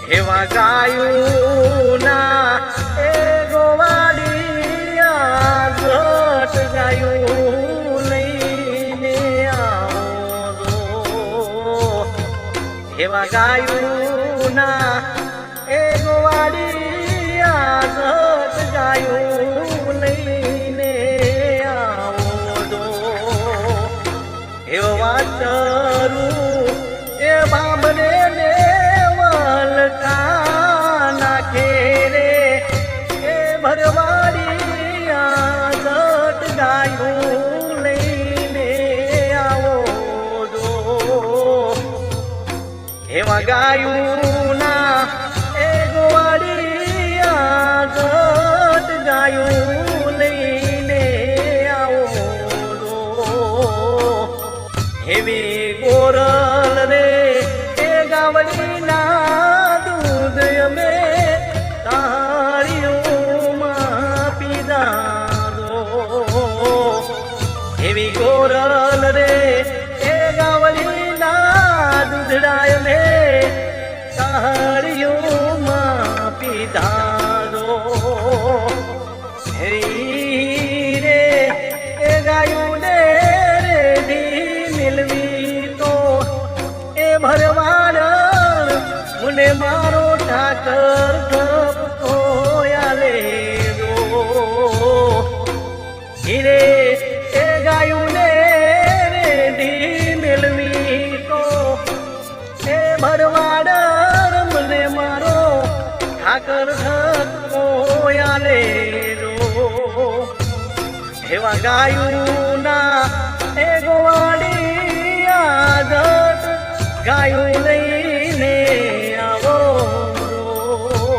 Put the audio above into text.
એવા ગાયું ના એ ગોવાડિયા ઘટ ગાયું લઈને આવો એવા ગાયું ના એ ગોવાડિયા ઘટ ગાયું લઈને આવો એવો વાચરું એ બાબને ને નાખે રે એ ભરવાડિયા ઘટ ગાયું લઈને આવો જો એવા ગાયું ના એ ગોવાડિયા ઘટ ગાયું લઈને આવો જો એવી ગોરલ રે એ ગાવડી ના અમે તાળીઓમાં પીધારો એવી ગોરલ રે એ ગાવડીના દૂધડા અમે તાળીઓમાં પીધારો હેરી રે એ ગાયું ને રેડી મિલવી તો એ ભરવાડ મને મારો ઠાકર ગપતો આલે હીરે એ ગાયું ને રેડી મેળવી તો એ ભરવાડ મને મારો ઠાકર ગપતો આલે એવા ગાયું ના એ ગોવાડિયા ઘટ ગાયું